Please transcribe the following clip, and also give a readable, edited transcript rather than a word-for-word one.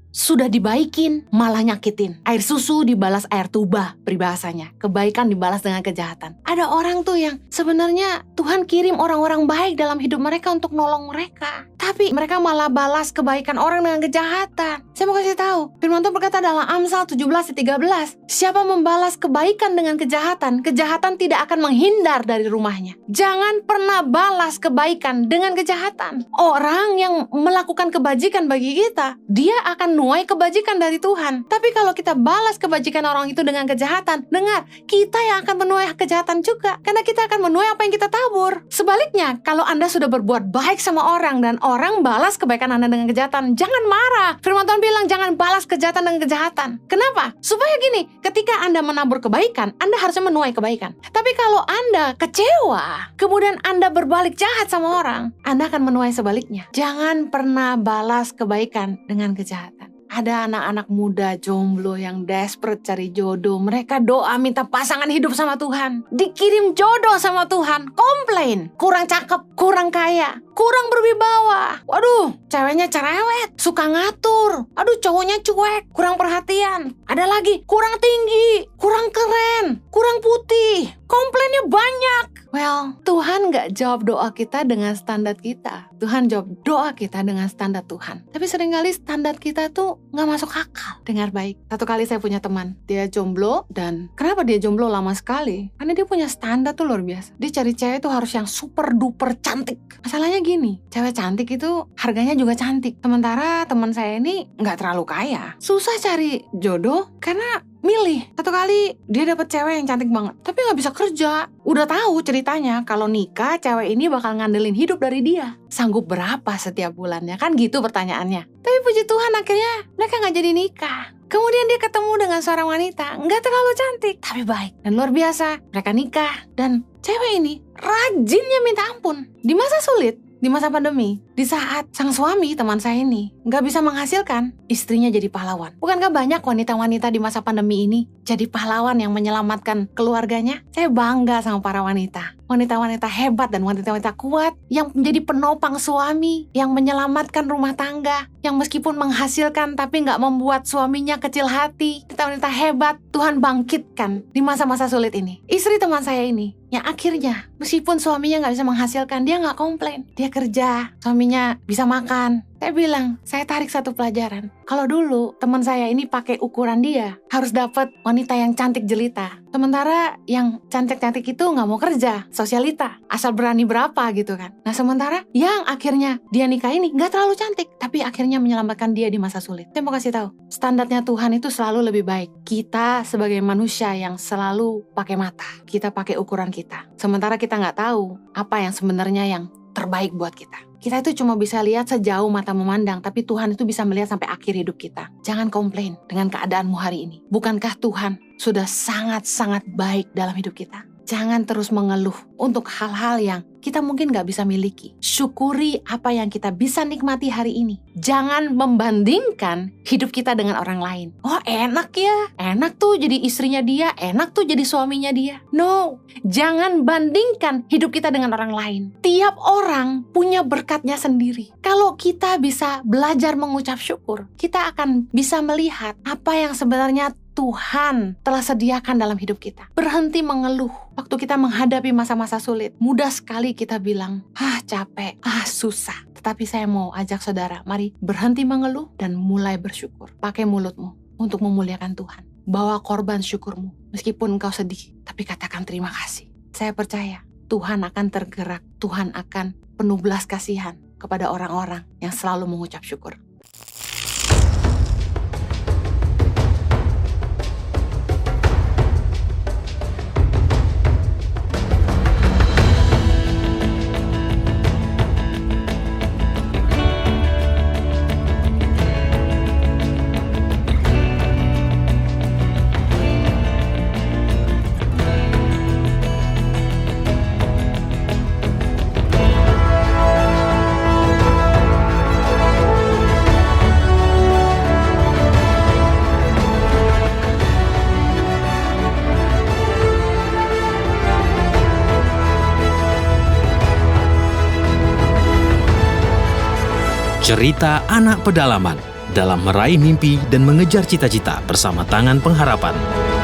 sudah dibaikin malah nyakitin. Air susu dibalas air tuba, peribahasanya. Kebaikan dibalas dengan kejahatan. Ada orang tuh yang sebenarnya Tuhan kirim orang-orang baik dalam hidup mereka untuk nolong mereka, tapi mereka malah balas kebaikan orang dengan kejahatan. Saya mau kasih tahu, firman Tuhan berkata dalam Amsal 17:13, siapa membalas kebaikan dengan kejahatan, kejahatan tidak akan menghindar dari rumahnya. Jangan pernah balas kebaikan dengan kejahatan. Orang yang melakukan kebajikan bagi kita, dia akan nuai kebajikan dari Tuhan. Tapi kalau kita balas kebajikan orang itu dengan kejahatan, dengar, kita yang akan menuai kejahatan juga, karena kita akan menuai apa yang kita tabur. Sebaliknya, kalau Anda sudah berbuat baik sama orang dan orang balas kebaikan Anda dengan kejahatan, jangan marah. Firman Tuhan bilang jangan balas kejahatan dengan kejahatan. Kenapa? Supaya gini, ketika Anda menabur kebaikan, Anda harusnya menuai kebaikan. Tapi kalau Anda kecewa, kemudian Anda berbalik jahat sama orang, Anda akan menuai sebaliknya. Jangan pernah balas kebaikan dengan kejahatan. Ada anak-anak muda jomblo yang desperate cari jodoh. Mereka doa minta pasangan hidup sama Tuhan. Dikirim jodoh sama Tuhan. Komplain. Kurang cakep, kurang kaya, kurang berwibawa. Waduh, ceweknya cerewet, suka ngatur. Aduh, cowoknya cuek, kurang perhatian. Ada lagi, kurang tinggi, kurang keren, kurang putih. Komplainnya banyak. Well, Tuhan gak jawab doa kita dengan standar kita. Tuhan jawab doa kita dengan standar Tuhan. Tapi seringkali standar kita tuh gak masuk akal. Dengar baik. Satu kali saya punya teman, dia jomblo, dan kenapa dia jomblo lama sekali? Karena dia punya standar tuh luar biasa. Dia cari cewek tuh harus yang super duper cantik. Masalahnya gini, cewek cantik itu harganya juga cantik. Sementara teman saya ini gak terlalu kaya. Susah cari jodoh karena milih. Satu kali dia dapet cewek yang cantik banget, tapi gak bisa kerja. Udah tahu ceritanya kalau nikah cewek ini bakal ngandelin hidup dari dia. Sanggup berapa setiap bulannya? Kan gitu pertanyaannya. Tapi puji Tuhan akhirnya mereka gak jadi nikah. Kemudian dia ketemu dengan seorang wanita gak terlalu cantik, tapi baik. Dan luar biasa, mereka nikah. Dan cewek ini rajinnya minta ampun. Di masa sulit, di masa pandemi, di saat sang suami teman saya ini gak bisa menghasilkan, istrinya jadi pahlawan. Bukankah banyak wanita-wanita di masa pandemi ini jadi pahlawan yang menyelamatkan keluarganya? Saya bangga sama para wanita. Wanita-wanita hebat dan wanita-wanita kuat yang menjadi penopang suami, yang menyelamatkan rumah tangga, yang meskipun menghasilkan tapi gak membuat suaminya kecil hati. Wanita-wanita hebat Tuhan bangkitkan di masa-masa sulit ini. Istri teman saya ini yang akhirnya meskipun suaminya gak bisa menghasilkan, dia gak komplain. Dia kerja, suaminya bisa makan. Saya bilang, saya tarik satu pelajaran. Kalau dulu teman saya ini pakai ukuran dia harus dapat wanita yang cantik jelita. Sementara yang cantik-cantik itu gak mau kerja, sosialita, asal berani berapa gitu kan. Nah sementara yang akhirnya dia nikah ini gak terlalu cantik, tapi akhirnya menyelamatkan dia di masa sulit. Saya mau kasih tahu, standarnya Tuhan itu selalu lebih baik. Kita sebagai manusia yang selalu pakai mata, kita pakai ukuran kita. Sementara kita gak tahu apa yang sebenarnya yang terbaik buat kita. Kita itu cuma bisa lihat sejauh mata memandang, tapi Tuhan itu bisa melihat sampai akhir hidup kita. Jangan komplain dengan keadaanmu hari ini. Bukankah Tuhan sudah sangat-sangat baik dalam hidup kita? Jangan terus mengeluh untuk hal-hal yang kita mungkin gak bisa miliki. Syukuri apa yang kita bisa nikmati hari ini. Jangan membandingkan hidup kita dengan orang lain. Oh enak ya, enak tuh jadi istrinya dia, enak tuh jadi suaminya dia. No, jangan bandingkan hidup kita dengan orang lain. Tiap orang punya berkatnya sendiri. Kalau kita bisa belajar mengucap syukur, kita akan bisa melihat apa yang sebenarnya Tuhan telah sediakan dalam hidup kita. Berhenti mengeluh waktu kita menghadapi masa-masa sulit. Mudah sekali kita bilang, capek, susah. Tetapi saya mau ajak saudara, mari berhenti mengeluh dan mulai bersyukur. Pakai mulutmu untuk memuliakan Tuhan. Bawa korban syukurmu. Meskipun engkau sedih, tapi katakan terima kasih. Saya percaya Tuhan akan tergerak. Tuhan akan penuh belas kasihan kepada orang-orang yang selalu mengucap syukur. Cerita Anak Pedalaman dalam meraih mimpi dan mengejar cita-cita bersama Tangan Pengharapan.